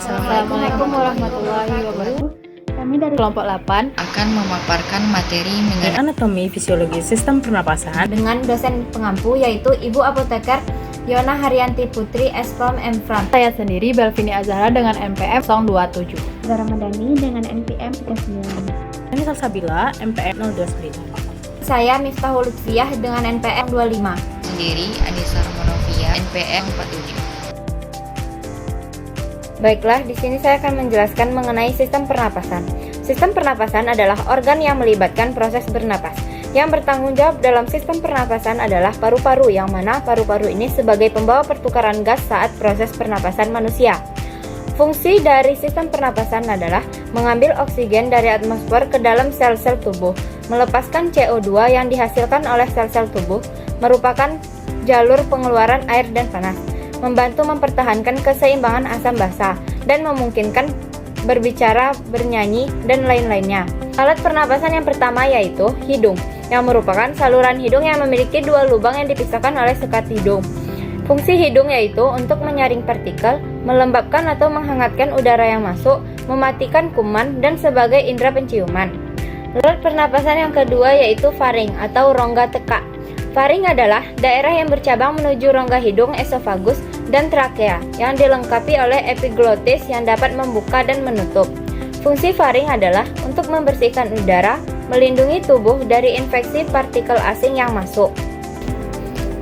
Assalamualaikum warahmatullahi wabarakatuh. Kami dari kelompok 8 akan memaparkan materi mengenai anatomi fisiologi sistem pernapasan dengan dosen pengampu yaitu Ibu Apoteker Yona Haryanti Putri SPOM MFRAN. saya sendiri Belvini Azhara dengan NPM 027. Zara Ramadhani dengan NPM 39. ini Salsabila MPM 029. Saya Miftahul Lutfiyah dengan NPM 25. sendiri Anissa Romanovia NPM 47. Baiklah, di sini saya akan menjelaskan mengenai sistem pernapasan. Sistem pernapasan adalah organ yang melibatkan proses bernapas. Yang bertanggung jawab dalam sistem pernapasan adalah paru-paru, yang mana paru-paru ini sebagai pembawa pertukaran gas saat proses pernapasan manusia. Fungsi dari sistem pernapasan adalah mengambil oksigen dari atmosfer ke dalam sel-sel tubuh, melepaskan CO2 yang dihasilkan oleh sel-sel tubuh, merupakan jalur pengeluaran air dan panas, membantu mempertahankan keseimbangan asam basa, dan memungkinkan berbicara, bernyanyi, dan lain-lainnya. Alat pernapasan yang pertama yaitu hidung, yang merupakan saluran hidung yang memiliki dua lubang yang dipisahkan oleh sekat hidung. Fungsi hidung yaitu untuk menyaring partikel, melembabkan atau menghangatkan udara yang masuk, mematikan kuman, dan sebagai indera penciuman. Alat pernapasan yang kedua yaitu faring atau rongga tekak. Faring adalah daerah yang bercabang menuju rongga hidung, esofagus, dan trakea yang dilengkapi oleh epiglotis yang dapat membuka dan menutup. Fungsi faring adalah untuk membersihkan udara, melindungi tubuh dari infeksi partikel asing yang masuk.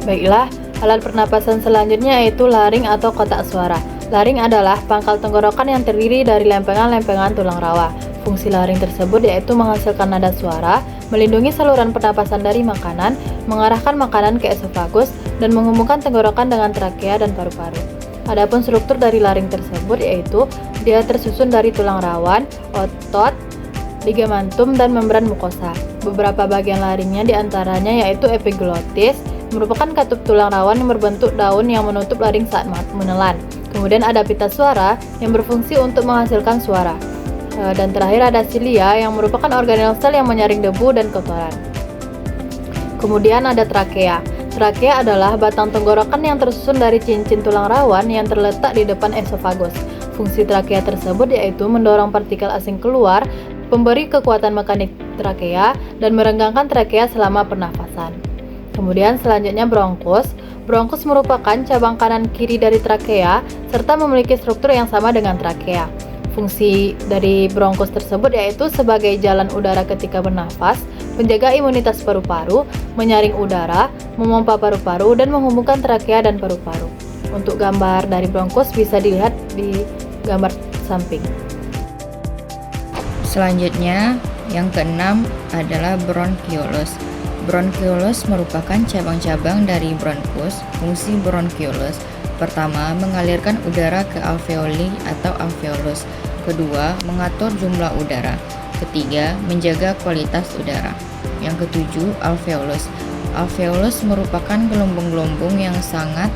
Baiklah, alat pernapasan selanjutnya yaitu laring atau kotak suara. Laring adalah pangkal tenggorokan yang terdiri dari lempengan-lempengan tulang rawa. Fungsi laring tersebut yaitu menghasilkan nada suara, melindungi saluran pernapasan dari makanan, mengarahkan makanan ke esofagus, dan menghubungkan tenggorokan dengan trakea dan paru-paru. Adapun struktur dari laring tersebut yaitu dia tersusun dari tulang rawan, otot, ligamentum, dan membran mukosa. Beberapa bagian laringnya diantaranya yaitu epiglotis, merupakan katup tulang rawan yang berbentuk daun yang menutup laring saat menelan. Kemudian ada pita suara yang berfungsi untuk menghasilkan suara. Dan terakhir ada silia yang merupakan organel sel yang menyaring debu dan kotoran. Kemudian ada trakea. Trakea adalah batang tenggorokan yang tersusun dari cincin tulang rawan yang terletak di depan esofagus. Fungsi trakea tersebut yaitu mendorong partikel asing keluar, memberi kekuatan mekanik trakea, dan merenggangkan trakea selama pernafasan. Kemudian selanjutnya bronkus. Bronkus merupakan cabang kanan kiri dari trakea serta memiliki struktur yang sama dengan trakea. Fungsi dari bronkus tersebut yaitu sebagai jalan udara ketika bernafas, menjaga imunitas paru-paru, menyaring udara, memompa paru-paru, dan menghubungkan trakea dan paru-paru. Untuk gambar dari bronkus bisa dilihat di gambar samping. Selanjutnya, yang keenam adalah bronkiolus. Bronkiolus merupakan cabang-cabang dari bronkus. Fungsi bronkiolus pertama, mengalirkan udara ke alveoli atau alveolus. Kedua, mengatur jumlah udara. Ketiga, menjaga kualitas udara. Yang ketujuh, alveolus. Alveolus merupakan gelombang-gelombang yang sangat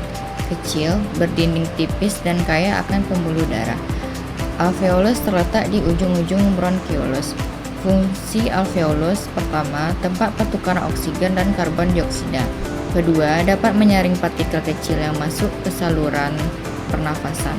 kecil, berdinding tipis, dan kaya akan pembuluh darah. Alveolus terletak di ujung-ujung bronkiolus. Fungsi alveolus pertama, tempat pertukaran oksigen dan karbon dioksida. Kedua, dapat menyaring partikel kecil yang masuk ke saluran pernafasan.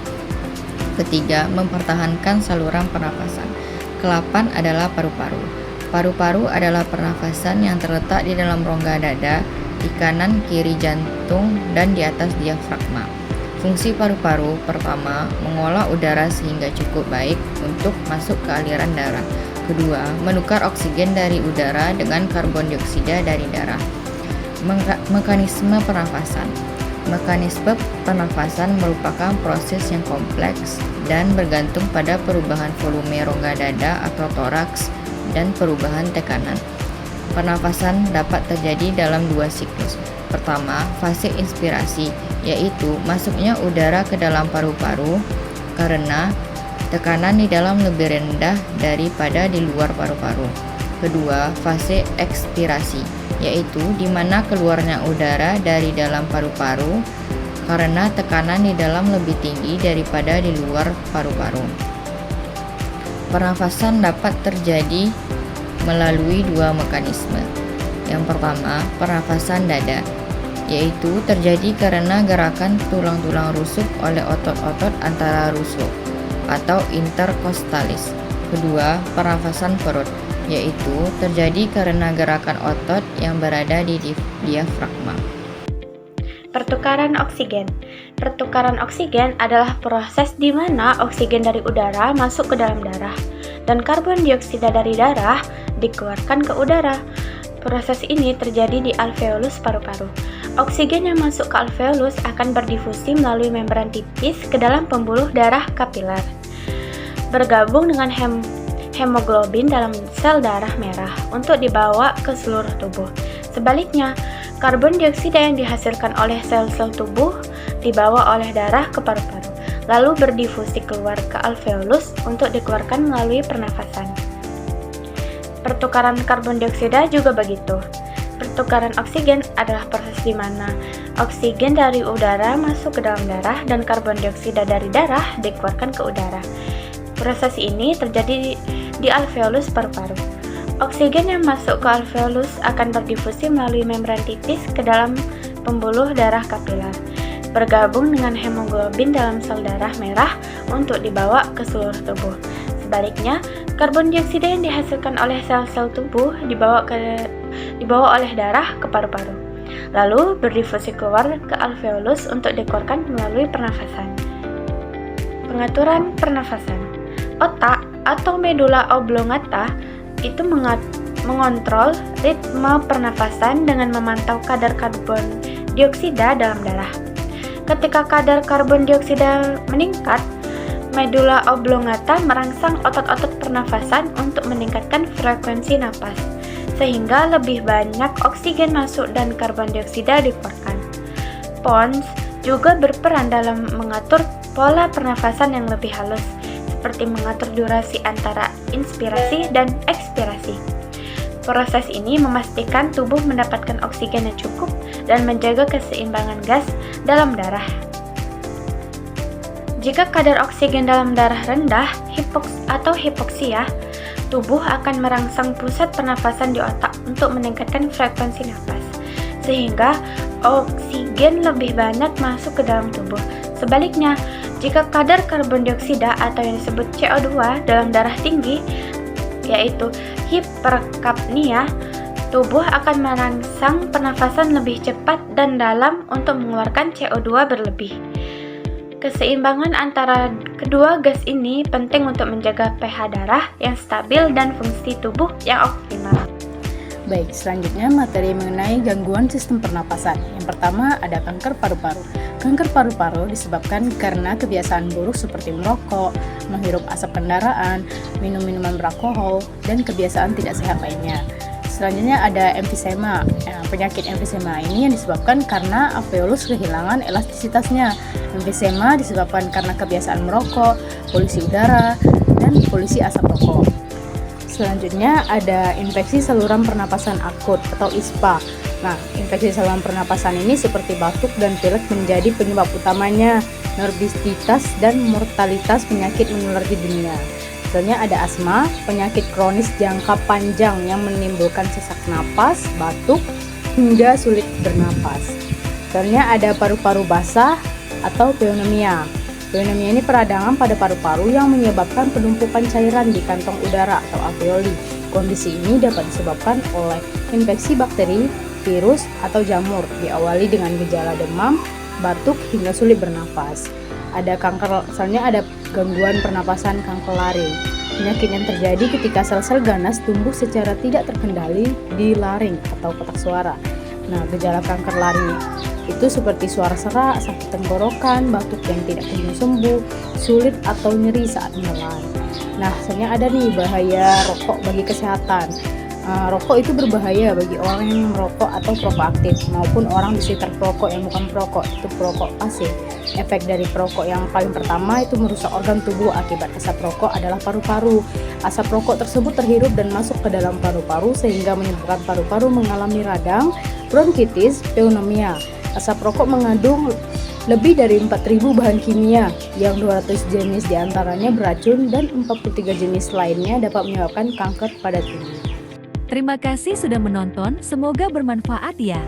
Ketiga, mempertahankan saluran pernafasan. Kelapan adalah paru-paru. Paru-paru adalah pernafasan yang terletak di dalam rongga dada, di kanan kiri jantung, dan di atas diafragma. Fungsi paru-paru pertama, mengolah udara sehingga cukup baik untuk masuk ke aliran darah. Kedua, menukar oksigen dari udara dengan karbon dioksida dari darah. Mekanisme pernafasan. Mekanisme pernafasan merupakan proses yang kompleks dan bergantung pada perubahan volume rongga dada atau toraks dan perubahan tekanan. Pernafasan dapat terjadi dalam dua siklus. Pertama, fase inspirasi, yaitu masuknya udara ke dalam paru-paru karena tekanan di dalam lebih rendah daripada di luar paru-paru. Kedua, fase ekspirasi, yaitu di mana keluarnya udara dari dalam paru-paru karena tekanan di dalam lebih tinggi daripada di luar paru-paru. Pernafasan dapat terjadi melalui dua mekanisme. Yang pertama, pernafasan dada, yaitu terjadi karena gerakan tulang-tulang rusuk oleh otot-otot antara rusuk. atau interkostalis. Kedua, pernafasan perut, yaitu terjadi karena gerakan otot yang berada di diafragma. Pertukaran oksigen. Pertukaran oksigen adalah proses di mana oksigen dari udara masuk ke dalam darah dan karbon dioksida dari darah dikeluarkan ke udara. Proses ini terjadi di alveolus paru-paru. Oksigen yang masuk ke alveolus akan berdifusi melalui membran tipis ke dalam pembuluh darah kapiler, bergabung dengan hemoglobin dalam sel darah merah untuk dibawa ke seluruh tubuh. Sebaliknya, karbon dioksida yang dihasilkan oleh sel-sel tubuh dibawa oleh darah ke paru-paru, lalu berdifusi keluar ke alveolus untuk dikeluarkan melalui pernafasan. Pertukaran karbon dioksida juga begitu. Pertukaran oksigen adalah proses di mana oksigen dari udara masuk ke dalam darah dan karbon dioksida dari darah dikeluarkan ke udara. Proses ini terjadi di alveolus paru-paru. Oksigen yang masuk ke alveolus akan berdifusi melalui membran tipis ke dalam pembuluh darah kapiler, bergabung dengan hemoglobin dalam sel darah merah untuk dibawa ke seluruh tubuh. Sebaliknya, karbon dioksida yang dihasilkan oleh sel-sel tubuh dibawa oleh darah ke paru-paru, lalu berdifusi keluar ke alveolus untuk dikeluarkan melalui pernafasan. Pengaturan pernafasan. Otak atau medula oblongata itu mengontrol ritme pernafasan dengan memantau kadar karbon dioksida dalam darah. Ketika kadar karbon dioksida meningkat, medula oblongata merangsang otot-otot pernafasan untuk meningkatkan frekuensi napas, sehingga lebih banyak oksigen masuk dan karbon dioksida dikeluarkan. Pons juga berperan dalam mengatur pola pernafasan yang lebih halus, seperti mengatur durasi antara inspirasi dan ekspirasi. Proses ini memastikan tubuh mendapatkan oksigen yang cukup dan menjaga keseimbangan gas dalam darah. Jika kadar oksigen dalam darah rendah atau hipoksia, tubuh akan merangsang pusat pernafasan di otak untuk meningkatkan frekuensi napas, sehingga oksigen lebih banyak masuk ke dalam tubuh. Sebaliknya, jika kadar karbon dioksida atau yang disebut CO2 dalam darah tinggi, yaitu hiperkapnia, tubuh akan merangsang pernafasan lebih cepat dan dalam untuk mengeluarkan CO2 berlebih. Keseimbangan antara kedua gas ini penting untuk menjaga pH darah yang stabil dan fungsi tubuh yang optimal. Baik, selanjutnya materi mengenai gangguan sistem pernapasan. Yang pertama ada kanker paru-paru. Kanker paru-paru disebabkan karena kebiasaan buruk seperti merokok, menghirup asap kendaraan, minum minuman beralkohol, dan kebiasaan tidak sehat lainnya. Selanjutnya ada emfisema. Penyakit emfisema ini yang disebabkan karena alveolus kehilangan elastisitasnya. Emfisema disebabkan karena kebiasaan merokok, polusi udara, dan polusi asap rokok. Selanjutnya ada infeksi saluran pernapasan akut atau ISPA. Nah, infeksi saluran pernapasan ini seperti batuk dan pilek menjadi penyebab utamanya morbiditas dan mortalitas penyakit menular di dunia. Misalnya ada asma, penyakit kronis jangka panjang yang menimbulkan sesak napas, batuk, hingga sulit bernapas. Misalnya ada paru-paru basah atau pneumonia. Pneumonia ini peradangan pada paru-paru yang menyebabkan penumpukan cairan di kantong udara atau alveoli. Kondisi ini dapat disebabkan oleh infeksi bakteri, virus, atau jamur, diawali dengan gejala demam, batuk, hingga sulit bernapas. Ada kanker, misalnya ada gangguan pernapasan kanker laring. Penyakit yang terjadi ketika sel-sel ganas tumbuh secara tidak terkendali di laring atau kotak suara. Nah, gejala kanker laring itu seperti suara serak, sakit tenggorokan, batuk yang tidak kunjung sembuh, sulit atau nyeri saat menelan. Nah, misalnya ada nih bahaya rokok bagi kesehatan. Rokok itu berbahaya bagi orang yang merokok atau perokok aktif maupun orang di sekitar perokok yang bukan perokok, itu perokok pasif. Efek dari perokok yang paling pertama itu merusak organ tubuh akibat asap rokok adalah paru-paru. Asap rokok tersebut terhirup dan masuk ke dalam paru-paru sehingga menyebabkan paru-paru mengalami radang, bronkitis, pneumonia. Asap rokok mengandung lebih dari 4.000 bahan kimia yang 200 jenis diantaranya beracun dan 43 jenis lainnya dapat menyebabkan kanker pada tubuh. Terima kasih sudah menonton, semoga bermanfaat ya.